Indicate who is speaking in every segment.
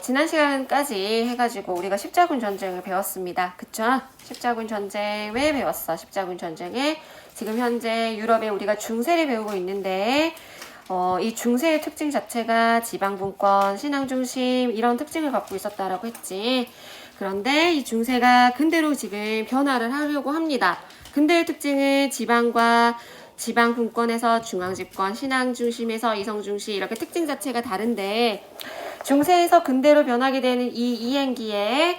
Speaker 1: 지난 시간까지 해가지고 우리가 십자군 전쟁을 배웠습니다. 그쵸? 십자군 전쟁 왜 배웠어? 십자군 전쟁에 지금 현재 유럽에 우리가 중세를 배우고 있는데 이 중세의 특징 자체가 지방분권, 신앙중심 이런 특징을 갖고 있었다라고 했지. 그런데 이 중세가 근대로 지금 변화를 하려고 합니다. 근대의 특징은 지방 분권에서 중앙 집권, 신앙 중심에서 이성 중심 이렇게 특징 자체가 다른데 중세에서 근대로 변하게 되는 이 이행기에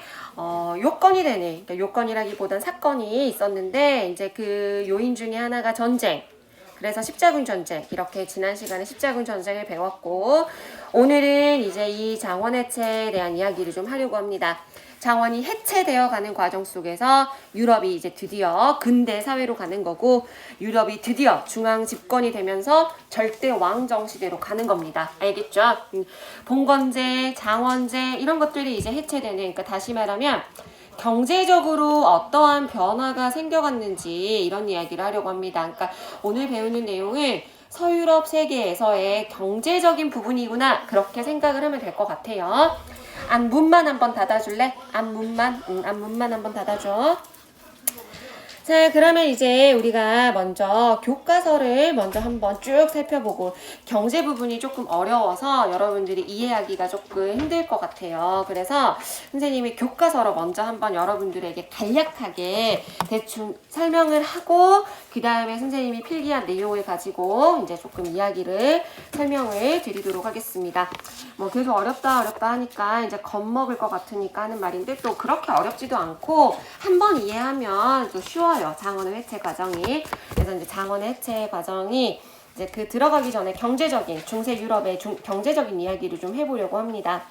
Speaker 1: 요건이 되는, 그러니까 요건이라기보단 사건이 있었는데 이제 그 요인 중에 하나가 전쟁. 그래서 십자군 전쟁, 이렇게 지난 시간에 십자군 전쟁을 배웠고 오늘은 이제 이 장원 해체에 대한 이야기를 좀 하려고 합니다. 장원이 해체되어 가는 과정 속에서 유럽이 이제 드디어 근대 사회로 가는 거고 유럽이 드디어 중앙 집권이 되면서 절대 왕정 시대로 가는 겁니다. 알겠죠? 봉건제, 장원제 이런 것들이 이제 해체되는, 그러니까 다시 말하면 경제적으로 어떠한 변화가 생겨갔는지 이런 이야기를 하려고 합니다. 그러니까 오늘 배우는 내용을 서유럽 세계에서의 경제적인 부분이구나 그렇게 생각을 하면 될 것 같아요. 앞문만 한번 닫아줄래? 앞문만 한번 닫아줘. 자, 그러면 이제 우리가 먼저 교과서를 먼저 한번 쭉 살펴보고 경제 부분이 조금 어려워서 여러분들이 이해하기가 조금 힘들 것 같아요. 그래서 선생님이 교과서로 먼저 한번 여러분들에게 간략하게 대충 설명을 하고 그 다음에 선생님이 필기한 내용을 가지고 이제 조금 이야기를 설명을 드리도록 하겠습니다. 뭐 계속 어렵다 하니까 이제 겁먹을 것 같으니까 하는 말인데 또 그렇게 어렵지도 않고 한번 이해하면 또 쉬워요. 장원의 해체 과정이. 그래서 이제 장원의 해체 과정이 이제 그 들어가기 전에 경제적인 중세 유럽의 경제적인 이야기를 좀 해보려고 합니다.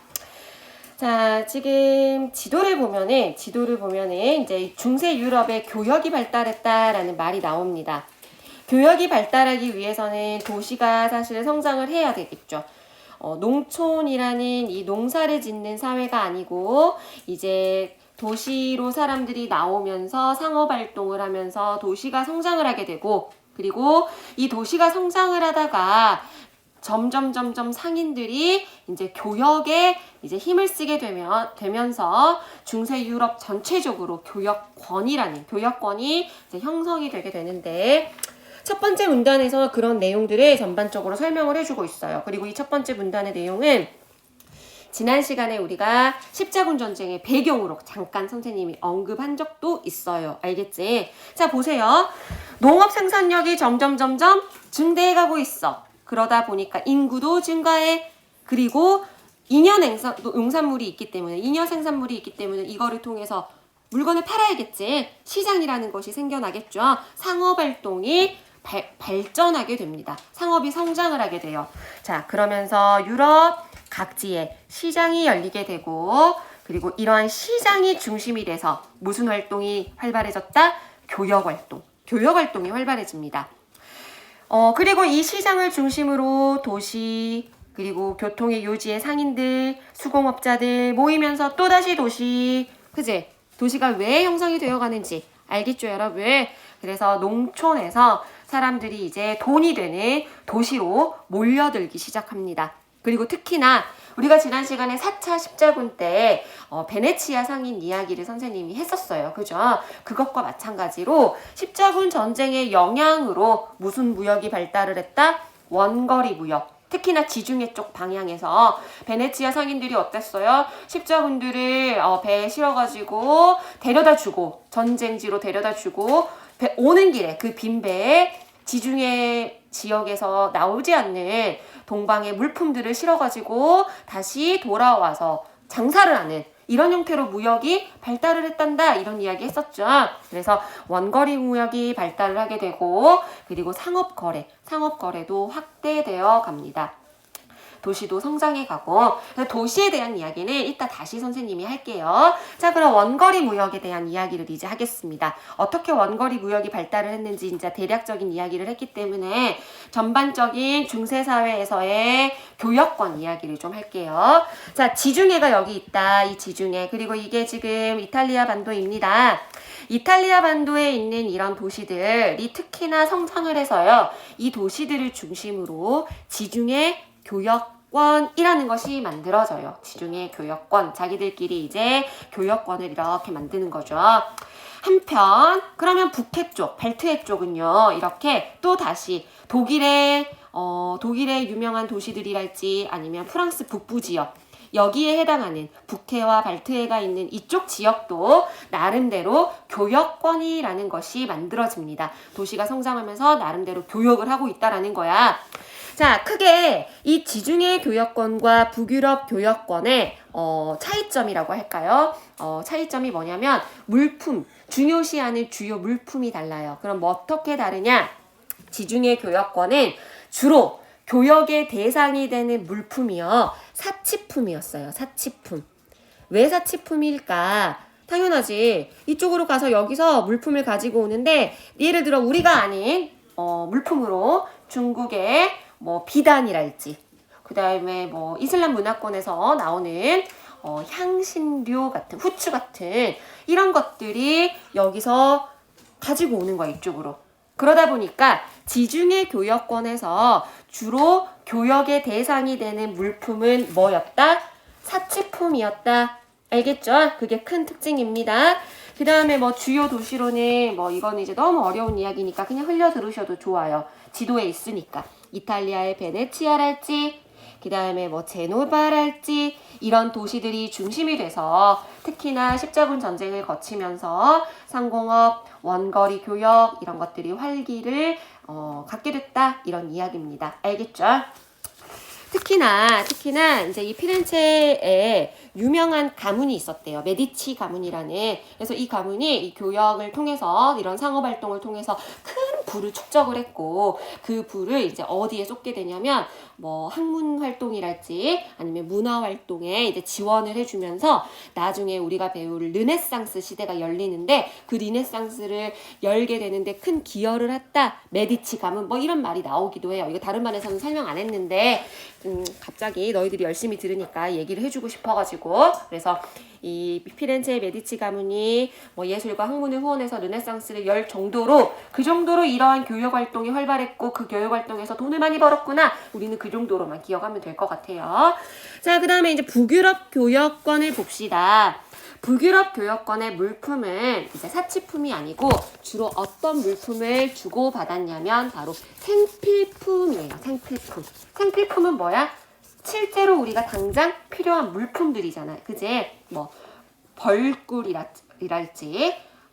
Speaker 1: 자, 지금 지도를 보면은 이제 중세 유럽의 교역이 발달했다라는 말이 나옵니다. 교역이 발달하기 위해서는 도시가 사실 성장을 해야 되겠죠. 농촌이라는 이 농사를 짓는 사회가 아니고 이제 도시로 사람들이 나오면서 상업활동을 하면서 도시가 성장을 하게 되고 그리고 이 도시가 성장을 하다가 점점 상인들이 이제 교역에 이제 힘을 쓰게 되면서 중세 유럽 전체적으로 교역권이 이제 형성이 되게 되는데 첫 번째 문단에서 그런 내용들을 전반적으로 설명을 해주고 있어요. 그리고 이 첫 번째 문단의 내용은 지난 시간에 우리가 십자군 전쟁의 배경으로 잠깐 선생님이 언급한 적도 있어요. 알겠지? 자, 보세요. 농업 생산력이 점점 증대해가고 있어. 그러다 보니까 인구도 증가해. 그리고 잉여 생산물이 있기 때문에 이거를 통해서 물건을 팔아야겠지. 시장이라는 것이 생겨나겠죠. 상업활동이 발전하게 됩니다. 상업이 성장을 하게 돼요. 자, 그러면서 유럽 각지에 시장이 열리게 되고 그리고 이러한 시장이 중심이 돼서 무슨 활동이 활발해졌다? 교역활동이 활발해집니다. 그리고 이 시장을 중심으로 도시 그리고 교통의 요지의 상인들, 수공업자들 모이면서 또다시 도시, 그지? 도시가 왜 형성이 되어 가는지 알겠죠, 여러분? 그래서 농촌에서 사람들이 이제 돈이 되는 도시로 몰려들기 시작합니다. 그리고 특히나 우리가 지난 시간에 4차 십자군 때 베네치아 상인 이야기를 선생님이 했었어요. 그죠? 그것과 마찬가지로 십자군 전쟁의 영향으로 무슨 무역이 발달을 했다? 원거리 무역. 특히나 지중해 쪽 방향에서 베네치아 상인들이 어땠어요? 십자군들을 배에 실어가지고 데려다주고 전쟁지로 데려다주고 오는 길에 그 빈 배에 지중해 지역에서 나오지 않는 동방의 물품들을 실어가지고 다시 돌아와서 장사를 하는 이런 형태로 무역이 발달을 했단다 이런 이야기 했었죠. 그래서 원거리 무역이 발달을 하게 되고 그리고 상업거래도 확대되어 갑니다. 도시도 성장해 가고 도시에 대한 이야기는 이따 다시 선생님이 할게요. 자, 그럼 원거리 무역에 대한 이야기를 이제 하겠습니다. 어떻게 원거리 무역이 발달을 했는지 이제 대략적인 이야기를 했기 때문에 전반적인 중세사회에서의 교역권 이야기를 좀 할게요. 자, 지중해가 여기 있다. 이 지중해. 그리고 이게 지금 이탈리아 반도입니다. 이탈리아 반도에 있는 이런 도시들이 특히나 성장을 해서요. 이 도시들을 중심으로 지중해 교역 교역권이라는 것이 만들어져요. 지중해 교역권. 자기들끼리 이제 교역권을 이렇게 만드는 거죠. 한편 그러면 북해 쪽, 벨트해 쪽은요. 이렇게 또 다시 독일의 유명한 도시들이랄지 아니면 프랑스 북부 지역 여기에 해당하는 북해와 발트해가 있는 이쪽 지역도 나름대로 교역권이라는 것이 만들어집니다. 도시가 성장하면서 나름대로 교역을 하고 있다라는 거야. 자, 크게 이 지중해 교역권과 북유럽 교역권의 차이점이라고 할까요? 차이점이 뭐냐면 물품, 중요시하는 주요 물품이 달라요. 그럼 뭐 어떻게 다르냐? 지중해 교역권은 주로 교역의 대상이 되는 물품이요. 사치품이었어요. 사치품. 왜 사치품일까? 당연하지. 이쪽으로 가서 여기서 물품을 가지고 오는데 예를 들어 우리가 아닌 물품으로 중국의 뭐 비단이랄지 그 다음에 뭐 이슬람 문화권에서 나오는 향신료 같은 후추 같은 이런 것들이 여기서 가지고 오는 거야 이쪽으로. 그러다 보니까 지중해 교역권에서 주로 교역의 대상이 되는 물품은 뭐였다? 사치품이었다. 알겠죠? 그게 큰 특징입니다. 그 다음에 뭐 주요 도시로는 뭐 이거는 이제 너무 어려운 이야기니까 그냥 흘려 들으셔도 좋아요. 지도에 있으니까. 이탈리아의 베네치아랄지 그 다음에 뭐 제노바랄지 이런 도시들이 중심이 돼서 특히나 십자군 전쟁을 거치면서 상공업, 원거리 교역 이런 것들이 활기를 갖게 됐다 이런 이야기입니다. 알겠죠? 특히나 이제 이 피렌체에 유명한 가문이 있었대요. 메디치 가문이라는. 그래서 이 가문이 이 교역을 통해서 이런 상업 활동을 통해서 큰 부를 축적을 했고 그 부를 이제 어디에 쏟게 되냐면 뭐 학문 활동이랄지 아니면 문화 활동에 이제 지원을 해주면서 나중에 우리가 배울 르네상스 시대가 열리는데 그 르네상스를 열게 되는데 큰 기여를 했다. 메디치 가문 뭐 이런 말이 나오기도 해요. 이거 다른 반에서는 설명 안 했는데 갑자기 너희들이 열심히 들으니까 얘기를 해주고 싶어가지고 그래서 이 피렌체 메디치 가문이 뭐 예술과 학문을 후원해서 르네상스를 열 정도로 그 정도로 이러한 교역 활동이 활발했고 그 교역 활동에서 돈을 많이 벌었구나. 우리는 그 정도로만 기억하면 될 것 같아요. 자, 그 다음에 이제 북유럽 교역권을 봅시다. 북유럽 교역권의 물품은 이제 사치품이 아니고 주로 어떤 물품을 주고받았냐면 바로 생필품이에요. 생필품. 생필품은 뭐야? 실제로 우리가 당장 필요한 물품들이잖아요. 그지? 뭐 벌꿀이랄지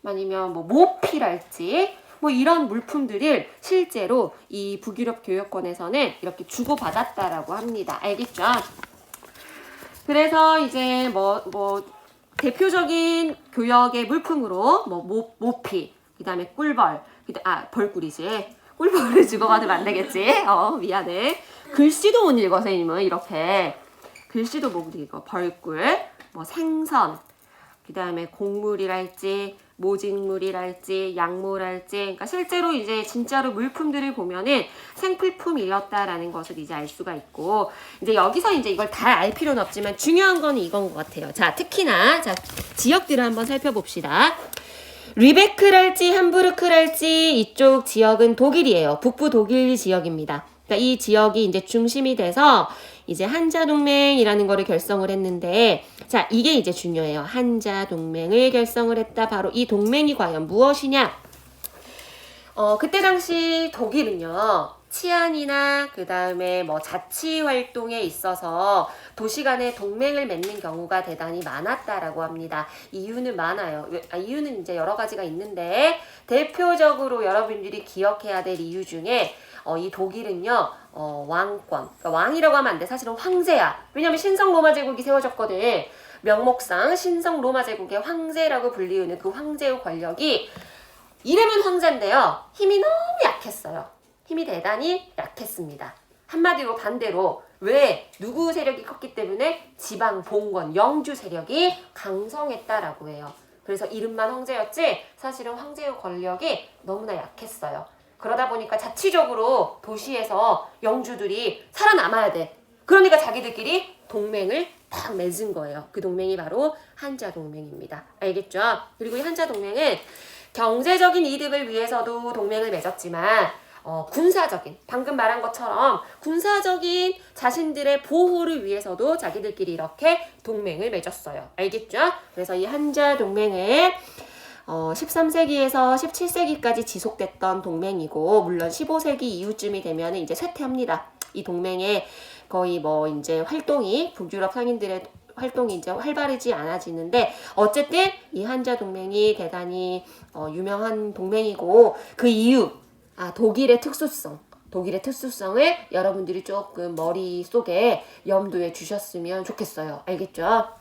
Speaker 1: 아니면 뭐 모피랄지 뭐 이런 물품들을 실제로 이 북유럽 교역권에서는 이렇게 주고받았다라고 합니다. 알겠죠? 그래서 이제 뭐 대표적인 교역의 물품으로 뭐 모피, 그다음에 꿀벌, 벌꿀이지. 꿀벌을 주고받으면 안 되겠지. 미안해. 글씨도 못 읽어, 선생님은 이렇게. 글씨도 못 읽어. 벌꿀, 뭐 생선, 그다음에 곡물이랄지, 모직물이랄지, 약물랄지. 그러니까 실제로 이제 진짜로 물품들을 보면은 생필품이었다라는 것을 이제 알 수가 있고, 이제 여기서 이제 이걸 다 알 필요는 없지만 중요한 건 이건 것 같아요. 자, 특히나 지역들을 한번 살펴봅시다. 리베크랄지 함부르크랄지 이쪽 지역은 독일이에요. 북부 독일 지역입니다. 그러니까 이 지역이 이제 중심이 돼서 이제 한자동맹이라는 거를 결성을 했는데, 자, 이게 이제 중요해요. 한자동맹을 결성을 했다. 바로 이 동맹이 과연 무엇이냐? 그때 당시 독일은요, 치안이나 그 다음에 뭐 자치 활동에 있어서 도시 간의 동맹을 맺는 경우가 대단히 많았다라고 합니다. 이유는 많아요. 이유는 이제 여러 가지가 있는데 대표적으로 여러분들이 기억해야 될 이유 중에 이 독일은요, 왕권, 그러니까 왕이라고 하면 안 돼. 사실은 황제야. 왜냐면 신성 로마 제국이 세워졌거든. 명목상 신성 로마 제국의 황제라고 불리우는 그 황제의 권력이 이름은 황제인데요. 힘이 너무 약했어요. 힘이 대단히 약했습니다. 한마디로 반대로 왜 누구 세력이 컸기 때문에 지방 봉건 영주 세력이 강성했다라고 해요. 그래서 이름만 황제였지 사실은 황제의 권력이 너무나 약했어요. 그러다 보니까 자치적으로 도시에서 영주들이 살아남아야 돼. 그러니까 자기들끼리 동맹을 딱 맺은 거예요. 그 동맹이 바로 한자동맹입니다. 알겠죠? 그리고 이 한자동맹은 경제적인 이득을 위해서도 동맹을 맺었지만 군사적인, 방금 말한 것처럼 군사적인 자신들의 보호를 위해서도 자기들끼리 이렇게 동맹을 맺었어요. 알겠죠? 그래서 이 한자 동맹을 13세기에서 17세기까지 지속됐던 동맹이고, 물론 15세기 이후쯤이 되면 이제 쇠퇴합니다. 이 동맹에 거의 이제 활동이, 북유럽 상인들의 활동이 이제 활발하지 않아지는데, 어쨌든 이 한자 동맹이 대단히 유명한 동맹이고, 그 이유, 독일의 특수성을 여러분들이 조금 머릿속에 염두에 주셨으면 좋겠어요. 알겠죠?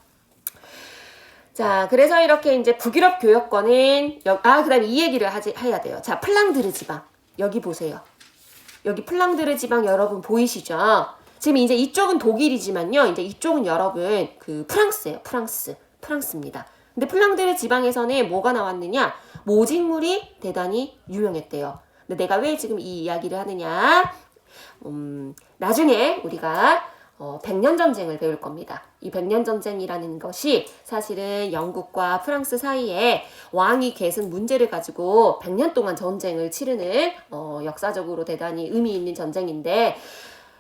Speaker 1: 자, 그래서 이렇게 이제 북유럽 교역권은, 그 다음에 이 얘기를 해야 돼요. 자, 플랑드르 지방. 여기 보세요. 여기 플랑드르 지방 여러분 보이시죠? 지금 이제 이쪽은 독일이지만요. 이제 이쪽은 여러분 프랑스예요. 프랑스입니다. 근데 플랑드르 지방에서는 뭐가 나왔느냐? 모직물이 대단히 유명했대요. 근데 내가 왜 지금 이 이야기를 하느냐? 나중에 우리가 백년 전쟁을 배울 겁니다. 이 백년 전쟁이라는 것이 사실은 영국과 프랑스 사이에 왕위 계승 문제를 가지고 100년 동안 전쟁을 치르는 역사적으로 대단히 의미 있는 전쟁인데,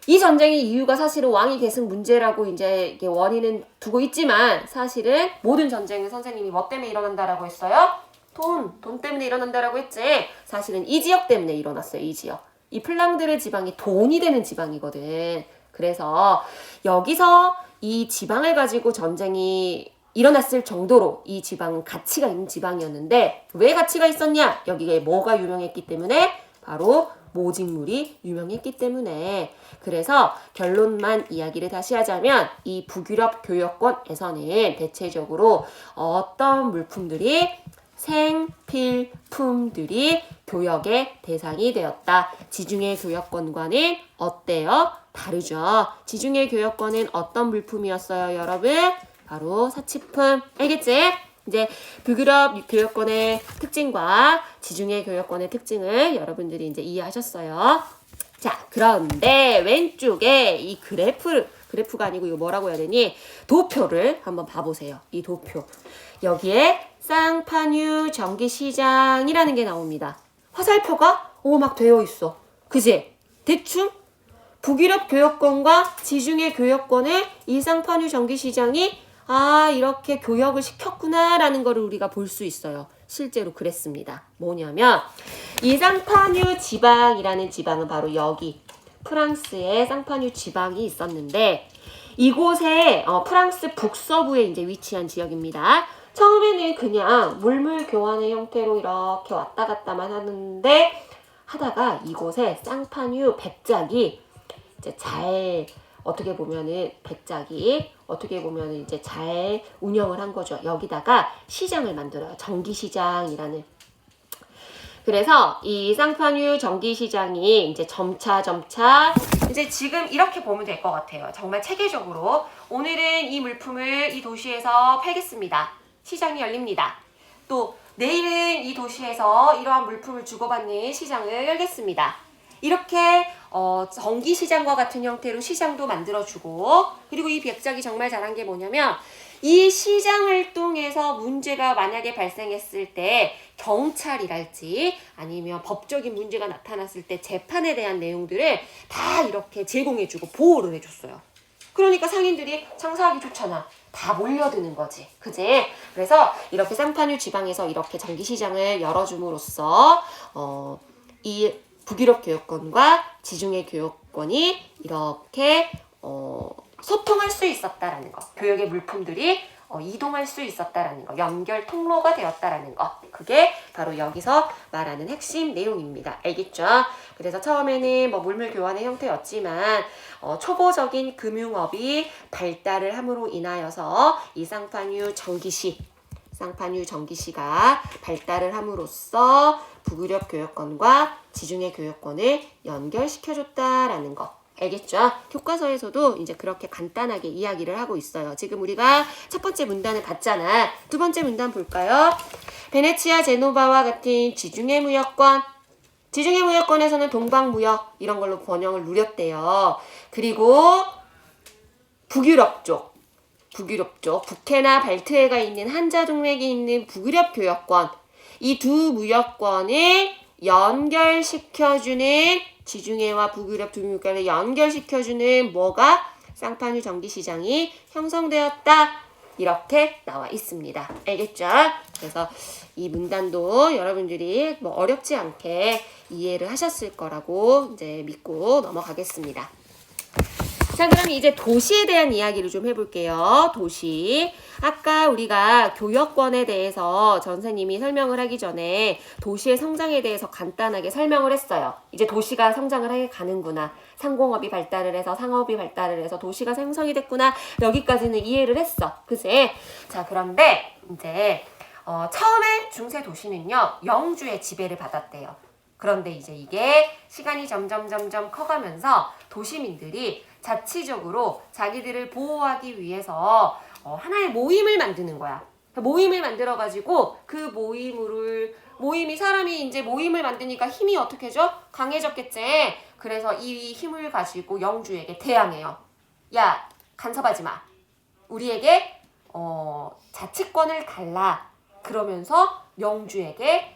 Speaker 1: 이 전쟁의 이유가 사실은 왕위 계승 문제라고 이제 이게 원인은 두고 있지만, 사실은 모든 전쟁은 선생님이 뭐 때문에 일어난다라고 했어요? 돈 때문에 일어난다라고 했지. 사실은 이 지역 때문에 일어났어요. 이 지역. 이 플랑드르 지방이 돈이 되는 지방이거든. 그래서 여기서 이 지방을 가지고 전쟁이 일어났을 정도로 이 지방은 가치가 있는 지방이었는데, 왜 가치가 있었냐? 여기에 뭐가 유명했기 때문에? 바로 모직물이 유명했기 때문에. 그래서 결론만 이야기를 다시 하자면, 이 북유럽 교역권에서는 대체적으로 어떤 물품들이, 생필품들이 교역의 대상이 되었다. 지중해 교역권과는 어때요? 다르죠. 지중해 교역권은 어떤 물품이었어요, 여러분? 바로 사치품. 알겠지? 이제 북유럽 교역권의 특징과 지중해 교역권의 특징을 여러분들이 이제 이해하셨어요. 자, 그런데 왼쪽에 이 그래프가 아니고 이거 뭐라고 해야 되니? 도표를 한번 봐보세요. 이 도표. 여기에 쌍파뉴 전기시장이라는 게 나옵니다. 화살표가 막 되어 있어. 그지? 대충 북유럽 교역권과 지중해 교역권의 이 쌍파뉴 전기시장이 이렇게 교역을 시켰구나 라는 거를 우리가 볼 수 있어요. 실제로 그랬습니다. 뭐냐면 이 쌍파뉴 지방이라는 지방은 바로 여기 프랑스의 쌍파뉴 지방이 있었는데, 이곳에 프랑스 북서부에 이제 위치한 지역입니다. 처음에는 그냥 물물 교환의 형태로 이렇게 왔다 갔다만 하다가 이곳에 쌍파뉴 백작이 이제 어떻게 보면은 이제 잘 운영을 한 거죠. 여기다가 시장을 만들어요. 전기시장이라는. 그래서 이 쌍파뉴 전기시장이 이제 점차 이제 지금 이렇게 보면 될 것 같아요. 정말 체계적으로 오늘은 이 물품을 이 도시에서 팔겠습니다. 시장이 열립니다. 또 내일은 이 도시에서 이러한 물품을 주고받는 시장을 열겠습니다. 이렇게 전기시장과 같은 형태로 시장도 만들어주고, 그리고 이 백작이 정말 잘한 게 뭐냐면, 이 시장 활동에서 문제가 만약에 발생했을 때 경찰이랄지 아니면 법적인 문제가 나타났을 때 재판에 대한 내용들을 다 이렇게 제공해주고 보호를 해줬어요. 그러니까 상인들이 장사하기 좋잖아. 다 몰려드는 거지. 그지? 그래서 이렇게 쌍파뉴 지방에서 이렇게 전기시장을 열어줌으로써 이 북유럽 교역권과 지중해 교역권이 이렇게 소통할 수 있었다라는 거. 교역의 물품들이 이동할 수 있었다라는 거. 연결 통로가 되었다라는 거. 그게 바로 여기서 말하는 핵심 내용입니다. 알겠죠? 그래서 처음에는 물물 교환의 형태였지만 초보적인 금융업이 발달을 함으로 인하여서 이 쌍파뉴 전기시가 발달을 함으로써 북유럽 교역권과 지중해 교역권을 연결시켜줬다라는 거. 알겠죠? 교과서에서도 이제 그렇게 간단하게 이야기를 하고 있어요. 지금 우리가 첫 번째 문단을 봤잖아. 두 번째 문단 볼까요? 베네치아, 제노바와 같은 지중해 무역권에서는 동방무역 이런 걸로 번영을 누렸대요. 그리고 북유럽 쪽, 북해나 발트해가 있는 한자 동맥이 있는 북유럽 교역권, 이 두 무역권을 연결시켜주는 지중해와 북유럽 둥근과를 연결시켜주는 뭐가 쌍판유 전기시장이 형성되었다. 이렇게 나와 있습니다. 알겠죠? 그래서 이 문단도 여러분들이 뭐 어렵지 않게 이해를 하셨을 거라고 이제 믿고 넘어가겠습니다. 자, 그럼 이제 도시에 대한 이야기를 좀 해볼게요. 도시. 아까 우리가 교역권에 대해서 전선생님이 설명을 하기 전에 도시의 성장에 대해서 간단하게 설명을 했어요. 이제 도시가 성장을 해 가는구나. 상공업이 발달을 해서 상업이 발달을 해서 도시가 생성이 됐구나. 여기까지는 이해를 했어. 그치? 자, 그런데 이제 처음에 중세 도시는요. 영주의 지배를 받았대요. 그런데 이제 이게 시간이 점점 커가면서 도시민들이 자치적으로 자기들을 보호하기 위해서 하나의 모임을 만드는 거야. 모임을 만들어가지고 그 사람이 이제 모임을 만드니까 힘이 어떻게 죠? 강해졌겠지. 그래서 이 힘을 가지고 영주에게 대항해요. 야, 간섭하지 마. 우리에게 자치권을 달라. 그러면서 영주에게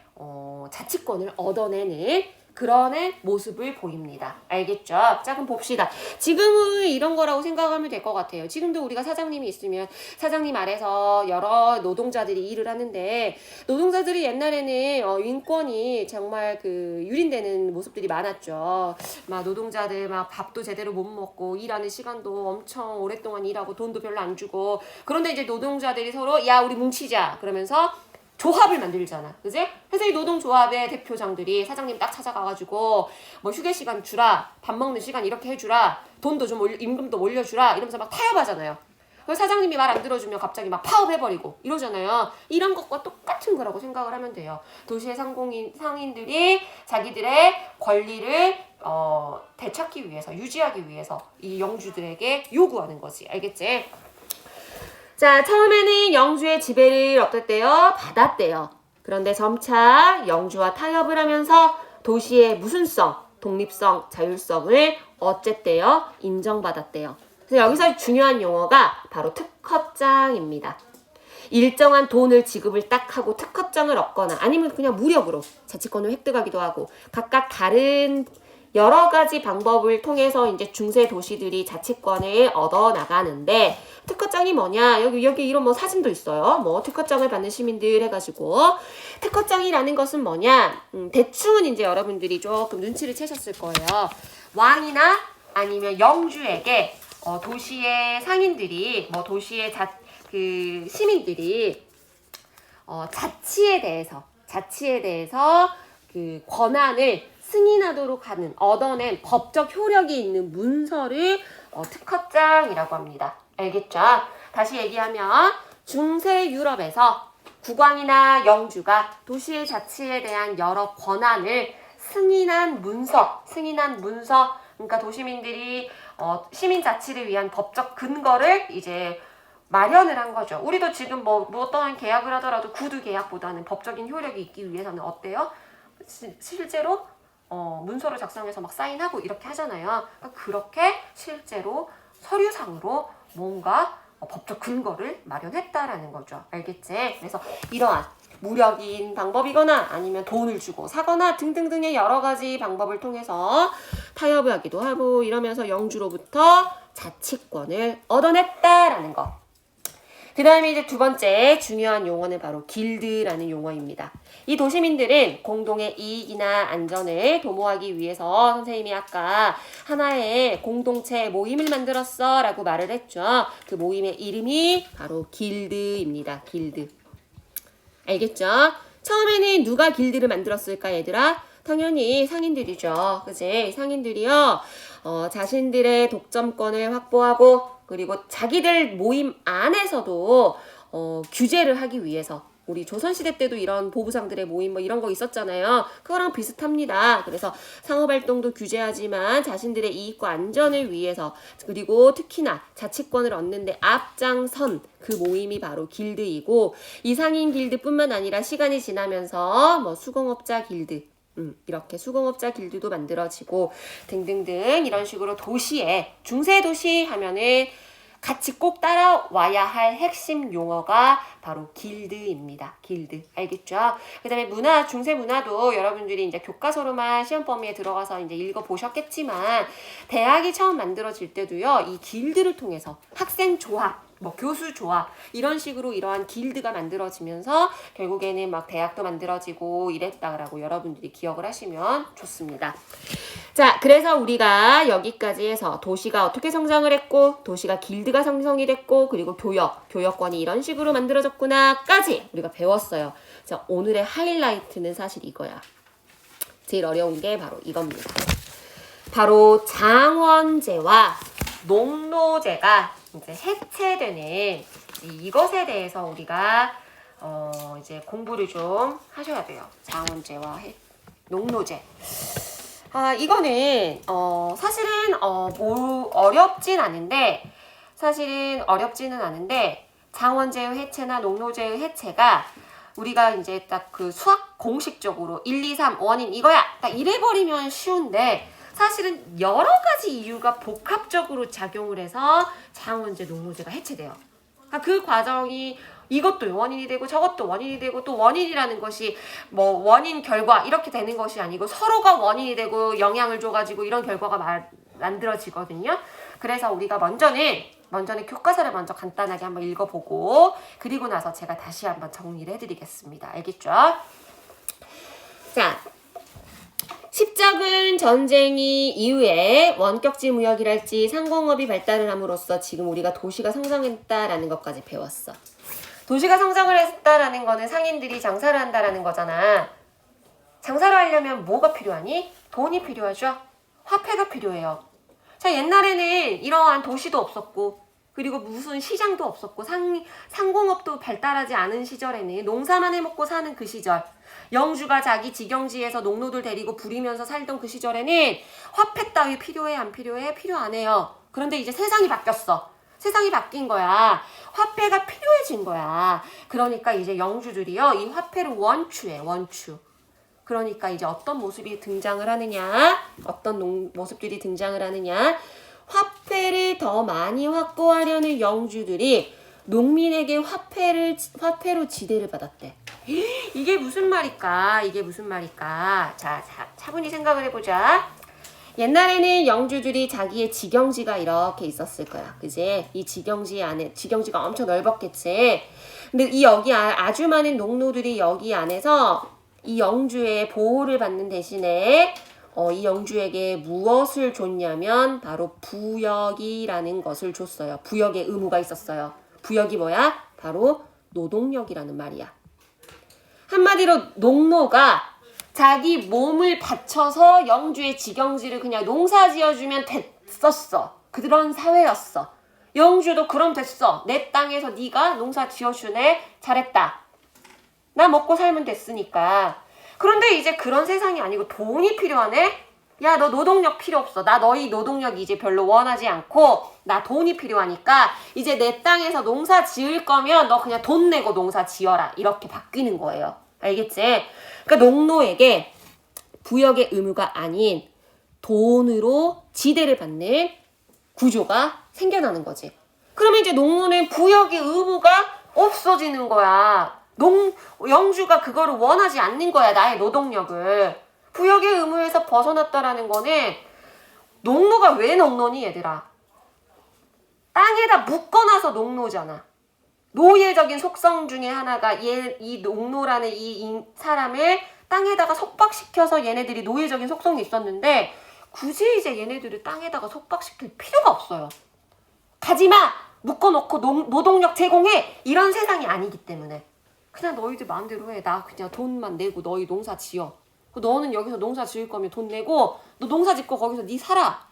Speaker 1: 자치권을 얻어내는 그런 모습을 보입니다. 알겠죠? 자, 그럼 봅시다. 지금은 이런 거라고 생각하면 될 것 같아요. 지금도 우리가 사장님이 있으면 사장님 아래서 여러 노동자들이 일을 하는데 노동자들이 옛날에는 인권이 정말 유린되는 모습들이 많았죠. 막 노동자들 막 밥도 제대로 못 먹고 일하는 시간도 엄청 오랫동안 일하고 돈도 별로 안 주고 그런데 이제 노동자들이 서로 야, 우리 뭉치자 그러면서 조합을 만들잖아. 그지? 그래서 이 노동조합의 대표장들이 사장님 딱 찾아가가지고 뭐 휴게 시간 주라, 밥 먹는 시간 이렇게 해주라, 돈도 좀 임금도 올려주라 이러면서 막 타협하잖아요. 그래서 사장님이 말 안 들어주면 갑자기 막 파업해버리고 이러잖아요. 이런 것과 똑같은 거라고 생각을 하면 돼요. 도시의 상인들이 자기들의 권리를 되찾기 위해서, 유지하기 위해서 이 영주들에게 요구하는 거지. 알겠지? 자, 처음에는 영주의 지배를 어땠대요? 받았대요. 그런데 점차 영주와 타협을 하면서 도시의 무슨성, 독립성, 자율성을 어쨌대요? 인정받았대요. 그래서 여기서 중요한 용어가 바로 특허장입니다. 일정한 돈을 지급을 딱 하고 특허장을 얻거나 아니면 그냥 무력으로 자치권을 획득하기도 하고 각각 다른 여러 가지 방법을 통해서 이제 중세 도시들이 자치권을 얻어 나가는데 특허장이 뭐냐? 여기 이런 뭐 사진도 있어요. 뭐 특허장을 받는 시민들 해가지고 특허장이라는 것은 뭐냐? 대충은 이제 여러분들이 조금 눈치를 채셨을 거예요. 왕이나 아니면 영주에게 도시의 상인들이 뭐 도시의 시민들이 자치에 대해서 그 권한을 승인하도록 하는 얻어낸 법적 효력이 있는 문서를 특허장이라고 합니다. 알겠죠? 다시 얘기하면 중세 유럽에서 국왕이나 영주가 도시의 자치에 대한 여러 권한을 승인한 문서 그러니까 도시민들이 시민 자치를 위한 법적 근거를 이제 마련을 한 거죠. 우리도 지금 뭐 어떠한 계약을 하더라도 구두 계약보다는 법적인 효력이 있기 위해서는 어때요? 실제로 문서를 작성해서 막 사인하고 이렇게 하잖아요. 그러니까 그렇게 실제로 서류상으로 뭔가 법적 근거를 마련했다라는 거죠. 알겠지? 그래서 이러한 무력인 방법이거나 아니면 돈을 주고 사거나 등등등의 여러 가지 방법을 통해서 타협을 하기도 하고 이러면서 영주로부터 자치권을 얻어냈다라는 거. 그 다음에 이제 두 번째 중요한 용어는 바로 길드라는 용어입니다. 이 도시민들은 공동의 이익이나 안전을 도모하기 위해서 선생님이 아까 하나의 공동체 모임을 만들었어 라고 말을 했죠. 그 모임의 이름이 바로 길드입니다. 길드. 알겠죠? 처음에는 누가 길드를 만들었을까 얘들아? 당연히 상인들이죠. 그치? 상인들이요. 자신들의 독점권을 확보하고 그리고 자기들 모임 안에서도 규제를 하기 위해서 우리 조선시대 때도 이런 보부상들의 모임 뭐 이런 거 있었잖아요. 그거랑 비슷합니다. 그래서 상업활동도 규제하지만 자신들의 이익과 안전을 위해서 그리고 특히나 자치권을 얻는데 앞장선 그 모임이 바로 길드이고 이 상인 길드뿐만 아니라 시간이 지나면서 뭐 수공업자 길드 이렇게 수공업자 길드도 만들어지고 등등등 이런 식으로 도시에 중세 도시 하면은 같이 꼭 따라와야 할 핵심 용어가 바로 길드입니다. 길드. 알겠죠? 그 다음에 문화, 중세 문화도 여러분들이 이제 교과서로만 시험 범위에 들어가서 이제 읽어보셨겠지만, 대학이 처음 만들어질 때도요, 이 길드를 통해서 학생 조합, 뭐 교수 조합, 이런 식으로 이러한 길드가 만들어지면서 결국에는 막 대학도 만들어지고 이랬다라고 여러분들이 기억을 하시면 좋습니다. 자, 그래서 우리가 여기까지 해서 도시가 어떻게 성장을 했고, 도시가 길드가 형성이 됐고, 그리고 교역권이 이런 식으로 만들어졌구나까지 우리가 배웠어요. 자, 오늘의 하이라이트는 사실 이거야. 제일 어려운 게 바로 이겁니다. 바로 장원제와 농노제가 이제 해체되는 이것에 대해서 우리가 이제 공부를 좀 하셔야 돼요. 장원제와 농노제. 이거는 사실은 어렵진 않은데 장원제의 해체나 농노제의 해체가 우리가 이제 딱 그 수학 공식적으로 1, 2, 3 원인 이거야 딱 이래버리면 쉬운데, 사실은 여러 가지 이유가 복합적으로 작용을 해서 장원제, 농노제가 해체돼요. 그러니까 그 과정이 이것도 원인이 되고 저것도 원인이 되고, 또 원인이라는 것이 뭐 원인 결과 이렇게 되는 것이 아니고 서로가 원인이 되고 영향을 줘가지고 이런 결과가 만들어지거든요. 그래서 우리가 먼저는 교과서를 먼저 간단하게 한번 읽어보고, 그리고 나서 제가 다시 한번 정리를 해드리겠습니다. 알겠죠? 자, 십자군 전쟁이 이후에 원격지 무역이랄지 상공업이 발달을 함으로써 지금 우리가 도시가 성장했다라는 것까지 배웠어. 도시가 성장을 했다라는 거는 상인들이 장사를 한다라는 거잖아. 장사를 하려면 뭐가 필요하니? 돈이 필요하죠? 화폐가 필요해요. 자, 옛날에는 이러한 도시도 없었고, 그리고 무슨 시장도 없었고, 상공업도 발달하지 않은 시절에는 농사만 해먹고 사는 그 시절, 영주가 자기 직영지에서 농노들 데리고 부리면서 살던 그 시절에는 화폐 따위 필요해 안 필요해? 필요 안 해요. 그런데 이제 세상이 바뀌었어. 세상이 바뀐 거야. 화폐가 필요해진 거야. 그러니까 이제 영주들이요, 이 화폐를 원추해, 원추. 그러니까 이제 어떤 모습이 등장을 하느냐, 모습들이 등장을 하느냐, 화폐를 더 많이 확보하려는 영주들이 농민에게 화폐로 지대를 받았대. 이게 무슨 말일까? 자, 차분히 생각을 해보자. 옛날에는 영주들이 자기의 직영지가 이렇게 있었을 거야. 그지? 이 직영지가 엄청 넓었겠지. 근데 여기 아주 많은 농노들이 여기 안에서 이 영주의 보호를 받는 대신에 이 영주에게 무엇을 줬냐면 바로 부역이라는 것을 줬어요. 부역의 의무가 있었어요. 부역이 뭐야? 바로 노동력이라는 말이야. 한마디로 농노가 자기 몸을 바쳐서 영주의 직영지를 그냥 농사 지어주면 됐었어. 그런 사회였어. 영주도 그럼 됐어. 내 땅에서 네가 농사 지어주네. 잘했다. 나 먹고 살면 됐으니까. 그런데 이제 그런 세상이 아니고 돈이 필요하네? 야, 너 노동력 필요 없어. 나 너희 노동력 이제 별로 원하지 않고 나 돈이 필요하니까 이제 내 땅에서 농사 지을 거면 너 그냥 돈 내고 농사 지어라. 이렇게 바뀌는 거예요. 알겠지? 그러니까 농노에게 부역의 의무가 아닌 돈으로 지대를 받는 구조가 생겨나는 거지. 그러면 이제 농노는 부역의 의무가 없어지는 거야. 영주가 그거를 원하지 않는 거야. 나의 노동력을. 부역의 의무에서 벗어났다라는 거는 농노가 왜 농노니 얘들아? 땅에다 묶어놔서 농노잖아. 노예적인 속성 중에 하나가 이 농노라는 이 사람을 땅에다가 속박시켜서 얘네들이 노예적인 속성이 있었는데 굳이 이제 얘네들을 땅에다가 속박시킬 필요가 없어요. 가지마! 묶어놓고 노동력 제공해! 이런 세상이 아니기 때문에 그냥 너희들 마음대로 해. 나 그냥 돈만 내고 너희 농사 지어. 너는 여기서 농사 지을 거면 돈 내고 너 농사 짓고 거기서 네 살아.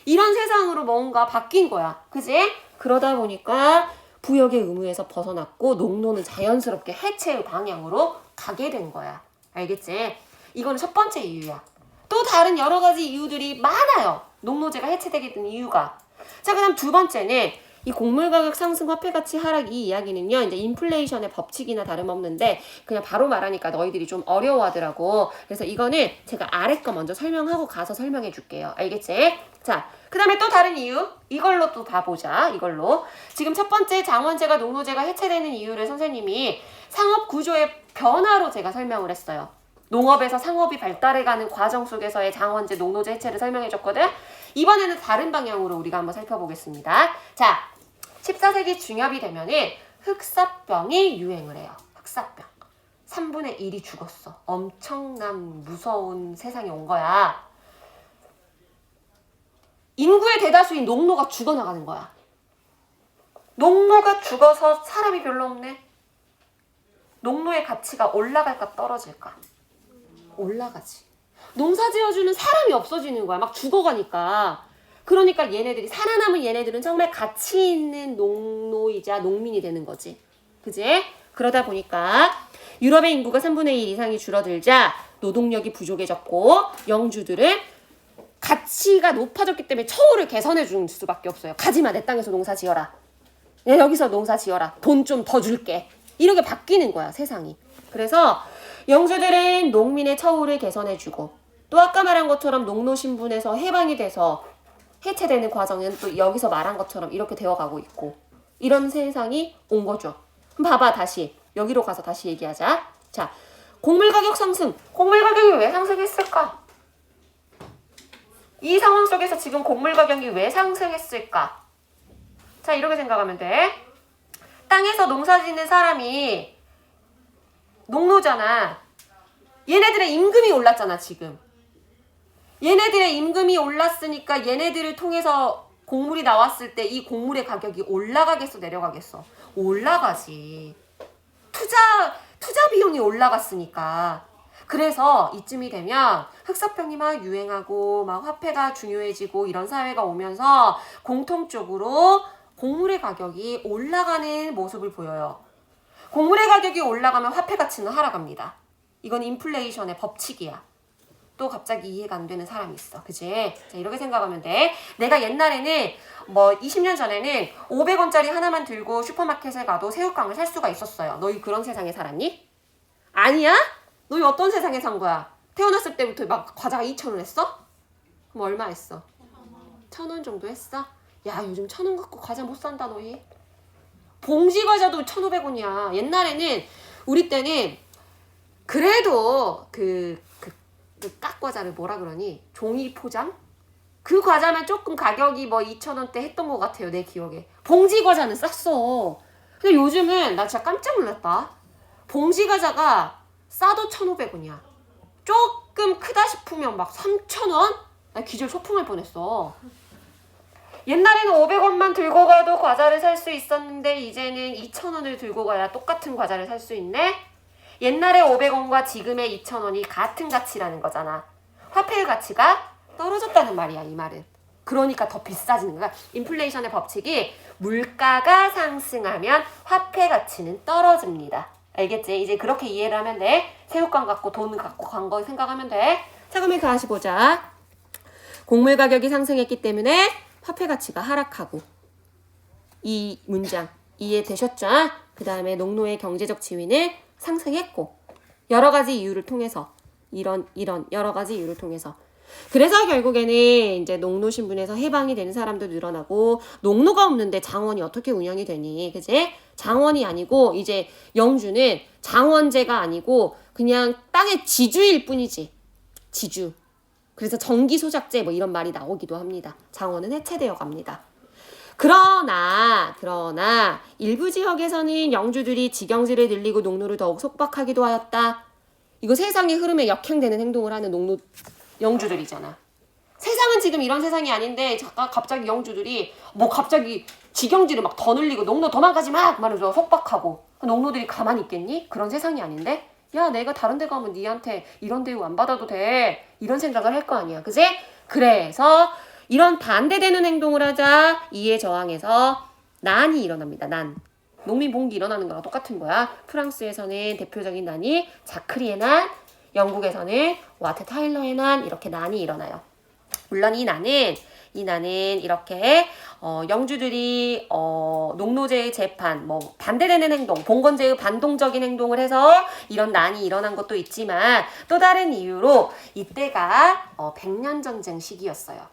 Speaker 1: 이런 세상으로 뭔가 바뀐 거야. 그지? 그러다 보니까 부역의 의무에서 벗어났고 농노는 자연스럽게 해체의 방향으로 가게 된 거야. 알겠지? 이거는 첫 번째 이유야. 또 다른 여러 가지 이유들이 많아요. 농노제가 해체되게 된 이유가. 자, 그 다음 두 번째는 이 곡물 가격 상승 화폐 가치 하락 이 이야기는요. 이제 인플레이션의 법칙이나 다름없는데 그냥 바로 말하니까 너희들이 좀 어려워하더라고. 그래서 이거는 제가 아래 거 먼저 설명하고 가서 설명해 줄게요. 알겠지? 자, 그 다음에 또 다른 이유 이걸로 또 봐보자. 이걸로 지금 첫 번째 장원제가 농노제가 해체되는 이유를 선생님이 상업 구조의 변화로 제가 설명을 했어요. 농업에서 상업이 발달해가는 과정 속에서의 장원제, 농노제 해체를 설명해줬거든. 이번에는 다른 방향으로 우리가 한번 살펴보겠습니다. 자, 14세기 중엽이 되면은 흑사병이 유행을 해요. 흑사병. 3분의 1이 죽었어. 엄청난 무서운 세상이 온 거야. 인구의 대다수인 농노가 죽어나가는 거야. 농노가 죽어서 사람이 별로 없네. 농노의 가치가 올라갈까 떨어질까? 올라가지. 농사 지어주는 사람이 없어지는 거야. 막 죽어가니까. 그러니까 얘네들이 살아남은 얘네들은 정말 가치 있는 농노이자 농민이 되는 거지. 그지? 그러다 보니까 유럽의 인구가 3분의 1 이상이 줄어들자 노동력이 부족해졌고 영주들은 가치가 높아졌기 때문에 처우를 개선해 줄 수밖에 없어요. 가지마, 내 땅에서 농사 지어라. 야, 여기서 농사 지어라. 돈 좀 더 줄게. 이렇게 바뀌는 거야, 세상이. 그래서 영주들은 농민의 처우를 개선해주고 또 아까 말한 것처럼 농노 신분에서 해방이 돼서 해체되는 과정은 또 여기서 말한 것처럼 이렇게 되어가고 있고 이런 세상이 온 거죠. 그럼 봐봐, 다시 여기로 가서 다시 얘기하자. 자, 곡물 가격 상승. 곡물 가격이 왜 상승했을까? 이 상황 속에서 지금 곡물 가격이 왜 상승했을까? 자, 이렇게 생각하면 돼. 땅에서 농사 짓는 사람이 농노잖아. 얘네들의 임금이 올랐잖아, 지금. 얘네들의 임금이 올랐으니까 얘네들을 통해서 곡물이 나왔을 때 이 곡물의 가격이 올라가겠어, 내려가겠어? 올라가지. 투자 비용이 올라갔으니까. 그래서 이쯤이 되면 흑사병이 막 유행하고 막 화폐가 중요해지고 이런 사회가 오면서 공통적으로 곡물의 가격이 올라가는 모습을 보여요. 곡물의 가격이 올라가면 화폐 가치는 하락합니다. 이건 인플레이션의 법칙이야. 또 갑자기 이해가 안 되는 사람이 있어. 그치? 자, 이렇게 생각하면 돼. 내가 옛날에는 뭐 20년 전에는 500원짜리 하나만 들고 슈퍼마켓에 가도 새우깡을 살 수가 있었어요. 너희 그런 세상에 살았니? 아니야? 너희 어떤 세상에 산 거야? 태어났을 때부터 막 과자가 2,000원 했어? 그럼 얼마 했어? 1,000원 정도 했어? 야, 요즘 1,000원 갖고 과자 못 산다, 너희. 봉지 과자도 1,500원이야. 옛날에는 우리 때는 그래도 그 깍과자를 뭐라 그러니? 종이 포장? 그 과자면 조금 가격이 뭐 2,000원대 했던 것 같아요, 내 기억에. 봉지 과자는 쌌어. 근데 요즘은 나 진짜 깜짝 놀랐다. 봉지 과자가 싸도 1,500원이야. 조금 크다 싶으면 막 3,000원? 나 기절 소풍할 뻔했어. 옛날에는 500원만 들고 가도 과자를 살 수 있었는데 이제는 2,000원을 들고 가야 똑같은 과자를 살 수 있네? 옛날에 500원과 지금의 2,000원이 같은 가치라는 거잖아. 화폐의 가치가 떨어졌다는 말이야, 이 말은. 그러니까 더 비싸지는 거야. 인플레이션의 법칙이 물가가 상승하면 화폐 가치는 떨어집니다. 알겠지? 이제 그렇게 이해를 하면 돼. 새우깡 갖고 돈 갖고 간 거 생각하면 돼. 자, 그러면 다시 보자. 곡물 가격이 상승했기 때문에 화폐 가치가 하락하고 이 문장 이해되셨죠? 그 다음에 농노의 경제적 지위는 상승했고 여러 가지 이유를 통해서 이런 여러 가지 이유를 통해서 그래서 결국에는 이제 농노 신분에서 해방이 되는 사람도 늘어나고 농노가 없는데 장원이 어떻게 운영이 되니? 그지? 장원이 아니고 이제 영주는 장원제가 아니고 그냥 땅의 지주일 뿐이지. 지주. 그래서 정기소작제 뭐 이런 말이 나오기도 합니다. 장원은 해체되어 갑니다. 그러나 일부 지역에서는 영주들이 지경지를 늘리고 농노를 더욱 속박하기도 하였다. 이거 세상의 흐름에 역행되는 행동을 하는 영주들이잖아. 세상은 지금 이런 세상이 아닌데 갑자기 영주들이 뭐 갑자기 지경지를 막 더 늘리고 농노 도망가지 마! 말해서 속박하고 농노들이 가만히 있겠니? 그런 세상이 아닌데? 야, 내가 다른 데 가면 니한테 이런 대우 안 받아도 돼. 이런 생각을 할 거 아니야. 그지? 그래서 이런 반대되는 행동을 하자 이에 저항해서 난이 일어납니다. 난. 농민 봉기 일어나는 거랑 똑같은 거야. 프랑스에서는 대표적인 난이 자크리의 난, 영국에서는 와트 타일러의 난 이렇게 난이 일어나요. 물론 이 난은 이 난은 이렇게 영주들이 농노제의 재판, 뭐 반대되는 행동, 봉건제의 반동적인 행동을 해서 이런 난이 일어난 것도 있지만 또 다른 이유로 이때가 백년 전쟁 시기였어요.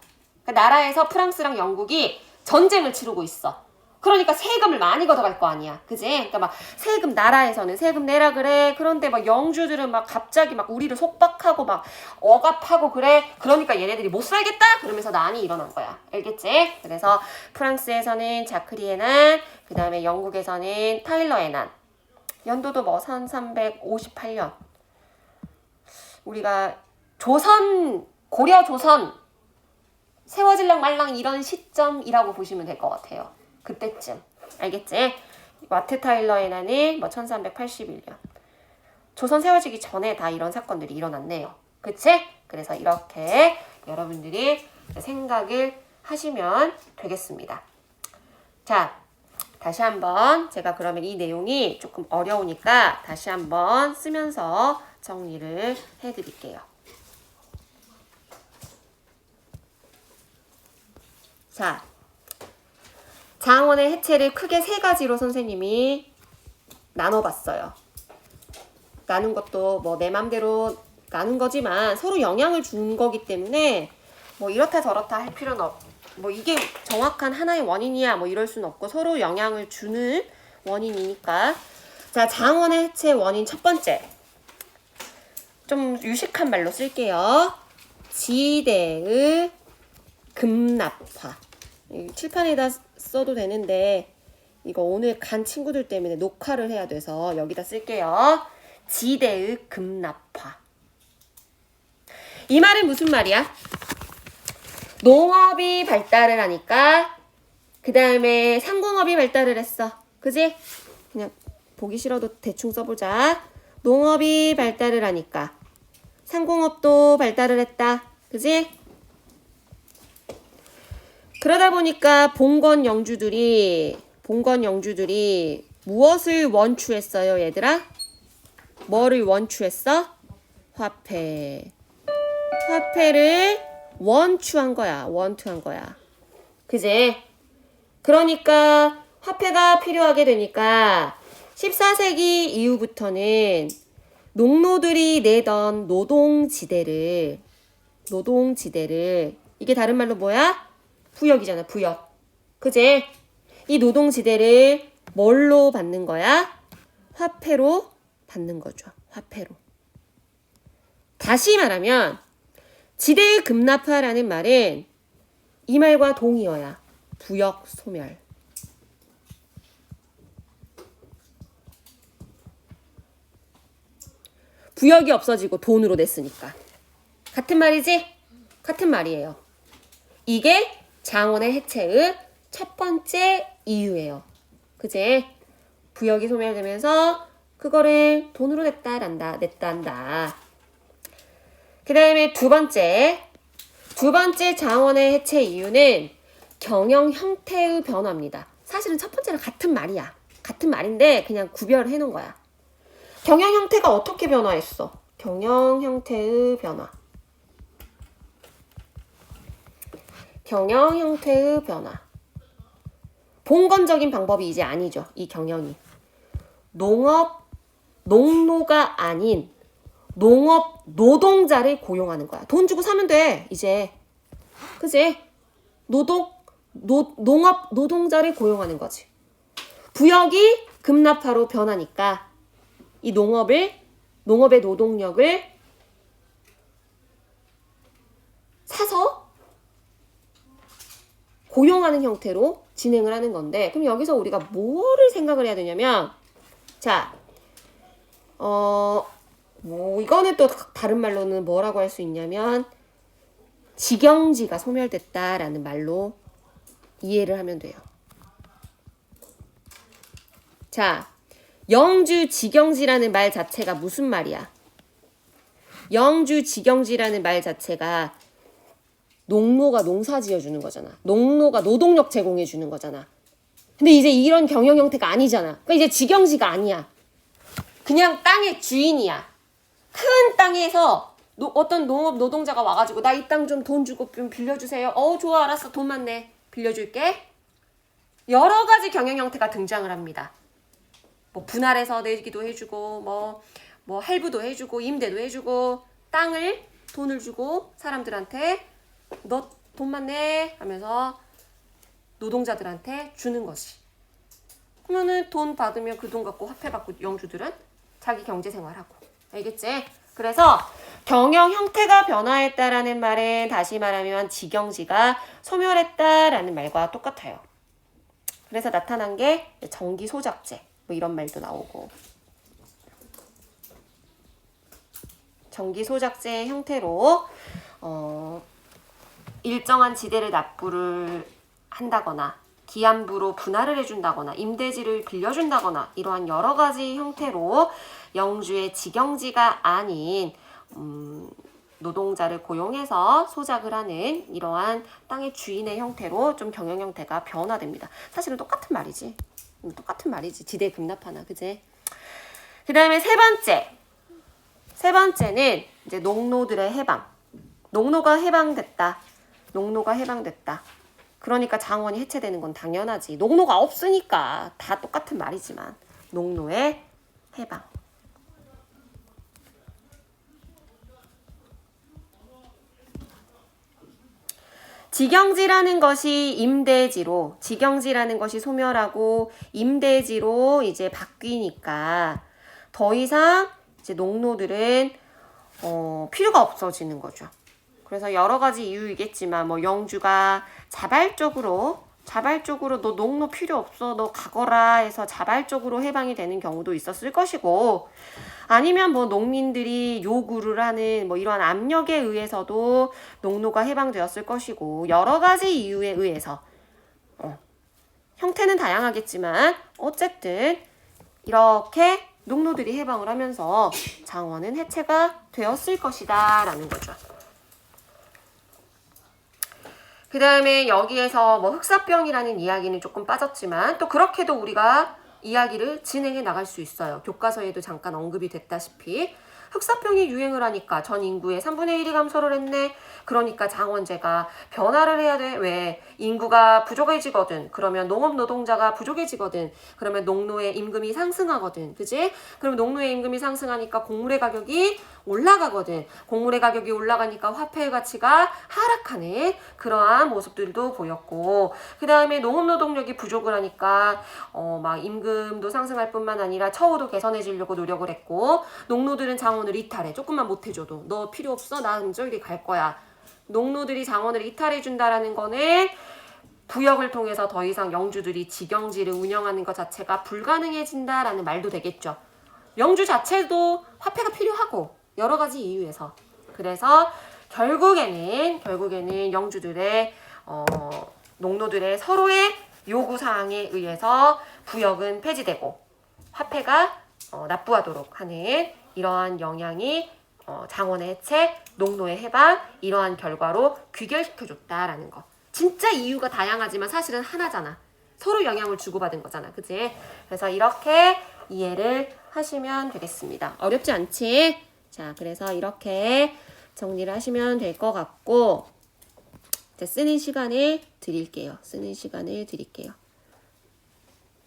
Speaker 1: 그러니까 나라에서 프랑스랑 영국이 전쟁을 치르고 있어. 그러니까 세금을 많이 걷어갈 거 아니야. 그지? 그러니까 막 세금, 나라에서는 세금 내라 그래. 그런데 막 영주들은 막 갑자기 막 우리를 속박하고 막 억압하고 그래. 그러니까 얘네들이 못 살겠다? 그러면서 난이 일어난 거야. 알겠지? 그래서 프랑스에서는 자크리의 난, 그 다음에 영국에서는 타일러의 난. 연도도 뭐 1358년. 우리가 고려 조선 세워질랑 말랑 이런 시점이라고 보시면 될 것 같아요. 그때쯤. 알겠지? 와트 타일러의 난이 뭐 1381년. 조선 세워지기 전에 다 이런 사건들이 일어났네요. 그치? 그래서 이렇게 여러분들이 생각을 하시면 되겠습니다. 자, 다시 한번 제가 그러면 이 내용이 조금 어려우니까 다시 한번 쓰면서 정리를 해드릴게요. 자, 장원의 해체를 크게 세 가지로 선생님이 나눠봤어요. 나눈 것도 뭐 내 맘대로 나눈 거지만 서로 영향을 준 거기 때문에 뭐 이렇다 저렇다 할 필요는 뭐 이게 정확한 하나의 원인이야 뭐 이럴 수는 없고 서로 영향을 주는 원인이니까. 자, 장원의 해체 원인 첫 번째. 좀 유식한 말로 쓸게요. 지대의 급납화. 칠판에다 써도 되는데 이거 오늘 간 친구들 때문에 녹화를 해야 돼서 여기다 쓸게요. 지대의 급납화. 이 말은 무슨 말이야? 농업이 발달을 하니까 그 다음에 상공업이 발달을 했어. 그지? 그냥 보기 싫어도 대충 써보자. 농업이 발달을 하니까 상공업도 발달을 했다. 그지? 그러다 보니까 봉건 영주들이 무엇을 원추했어요, 얘들아? 뭐를 원추했어? 화폐를 원추한 거야. 그지? 그러니까 화폐가 필요하게 되니까 14세기 이후부터는 농노들이 내던 노동지대를 이게 다른 말로 뭐야? 부역이잖아, 부역. 그지? 이 노동지대를 뭘로 받는 거야? 화폐로 받는 거죠. 화폐로. 다시 말하면 지대의 급납화라는 말은 이 말과 동의어야. 부역 소멸. 부역이 없어지고 돈으로 냈으니까. 같은 말이지? 같은 말이에요. 이게 장원의 해체의 첫 번째 이유예요. 그제? 부역이 소멸되면서 그거를 돈으로 냈다 한다. 그 다음에 두 번째 장원의 해체 이유는 경영 형태의 변화입니다. 사실은 첫 번째랑 같은 말이야. 같은 말인데 그냥 구별해 놓은 거야. 경영 형태가 어떻게 변화했어? 경영 형태의 변화. 봉건적인 방법이 이제 아니죠. 이 경영이. 농노가 아닌 농업 노동자를 고용하는 거야. 돈 주고 사면 돼, 이제. 그지? 농업 노동자를 고용하는 거지. 부역이 급납화로 변하니까 이 농업의 노동력을 사서 고용하는 형태로 진행을 하는 건데, 그럼 여기서 우리가 뭐를 생각을 해야 되냐면, 자, 이거는 또 다른 말로는 뭐라고 할 수 있냐면, 직영지가 소멸됐다라는 말로 이해를 하면 돼요. 자, 영주 직영지라는 말 자체가 무슨 말이야? 영주 직영지라는 말 자체가 농노가 농사 지어주는 거잖아. 농노가 노동력 제공해주는 거잖아. 근데 이제 이런 경영 형태가 아니잖아. 그러니까 이제 직영지가 아니야. 그냥 땅의 주인이야. 큰 땅에서 어떤 농업 노동자가 와가지고 나 이 땅 좀 돈 주고 좀 빌려주세요. 좋아 알았어 돈만 내 빌려줄게. 여러 가지 경영 형태가 등장을 합니다. 뭐 분할해서 내기도 해주고 뭐 할부도 해주고 임대도 해주고 땅을 돈을 주고 사람들한테 너 돈만 내 하면서 노동자들한테 주는 것이. 그러면은 돈 받으면 그 돈 갖고 화폐 받고 영주들은 자기 경제 생활하고. 알겠지? 그래서 경영 형태가 변화했다라는 말은 다시 말하면 직영지가 소멸했다라는 말과 똑같아요. 그래서 나타난 게 정기 소작제 뭐 이런 말도 나오고. 정기 소작제 형태로 일정한 지대를 납부를 한다거나 기한부로 분할을 해준다거나 임대지를 빌려준다거나 이러한 여러 가지 형태로 영주의 직영지가 아닌 노동자를 고용해서 소작을 하는 이러한 땅의 주인의 형태로 좀 경영 형태가 변화됩니다. 사실은 똑같은 말이지. 지대 급납하나, 그제? 그 다음에 세 번째는 이제 농노들의 해방. 농노가 해방됐다. 그러니까 장원이 해체되는 건 당연하지. 농노가 없으니까 다 똑같은 말이지만 농노의 해방. 직영지라는 것이 직영지라는 것이 소멸하고 임대지로 이제 바뀌니까 더 이상 이제 농노들은 필요가 없어지는 거죠. 그래서 여러 가지 이유이겠지만 뭐 영주가 자발적으로 너 농노 필요 없어 너 가거라 해서 자발적으로 해방이 되는 경우도 있었을 것이고, 아니면 뭐 농민들이 요구를 하는 뭐 이러한 압력에 의해서도 농노가 해방되었을 것이고, 여러 가지 이유에 의해서 형태는 다양하겠지만 어쨌든 이렇게 농노들이 해방을 하면서 장원은 해체가 되었을 것이다 라는 거죠. 그 다음에 여기에서 뭐 흑사병이라는 이야기는 조금 빠졌지만 또 그렇게도 우리가 이야기를 진행해 나갈 수 있어요. 교과서에도 잠깐 언급이 됐다시피 흑사병이 유행을 하니까 전 인구의 3분의 1이 감소를 했네. 그러니까 장원제가 변화를 해야 돼. 왜? 인구가 부족해지거든. 그러면 농업 노동자가 부족해지거든. 그러면 농노의 임금이 상승하거든. 그지? 그럼 농노의 임금이 상승하니까 곡물의 가격이 올라가거든. 곡물의 가격이 올라가니까 화폐의 가치가 하락하는 그러한 모습들도 보였고, 그 다음에 농업 노동력이 부족을 하니까 막 임금도 상승할 뿐만 아니라 처우도 개선해지려고 노력을 했고, 농노들은 장원을 이탈해. 조금만 못해줘도 너 필요 없어. 나 저기 갈 거야. 농노들이 장원을 이탈해준다라는 거는 부역을 통해서 더 이상 영주들이 직영지를 운영하는 것 자체가 불가능해진다라는 말도 되겠죠. 영주 자체도 화폐가 필요하고 여러 가지 이유에서. 그래서 결국에는 영주들의 농노들의 서로의 요구사항에 의해서 부역은 폐지되고 화폐가 납부하도록 하는 이러한 영향이 장원의 해체, 농노의 해방, 이러한 결과로 귀결시켜줬다라는 거. 진짜 이유가 다양하지만 사실은 하나잖아. 서로 영향을 주고받은 거잖아. 그치? 그래서 이렇게 이해를 하시면 되겠습니다. 어렵지 않지? 자, 그래서 이렇게 정리를 하시면 될 것 같고, 자, 쓰는 시간을 드릴게요.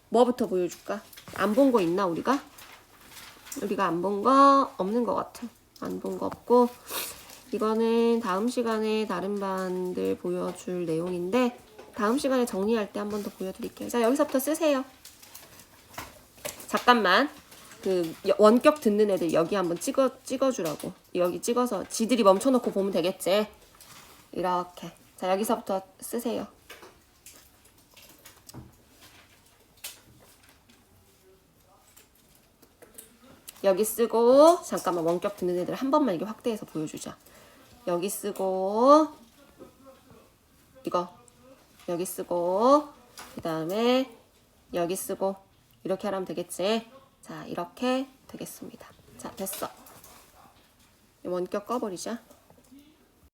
Speaker 1: 뭐부터 보여줄까? 안 본 거 있나, 우리가? 우리가 안 본 거 없는 것 같아. 안 본 거 없고, 이거는 다음 시간에 다른 반들 보여줄 내용인데, 다음 시간에 정리할 때 한 번 더 보여드릴게요. 자, 여기서부터 쓰세요. 잠깐만. 그 원격 듣는 애들 여기 한번 찍어주라고. 여기 찍어서 지들이 멈춰놓고 보면 되겠지. 이렇게. 자, 여기서부터 쓰세요. 여기 쓰고, 잠깐만 원격 듣는 애들 한 번만 이렇게 확대해서 보여주자. 여기 쓰고, 이거 여기 쓰고, 그 다음에 여기 쓰고, 이렇게 하면 되겠지. 자, 이렇게 되겠습니다. 자, 됐어. 원격 꺼버리자.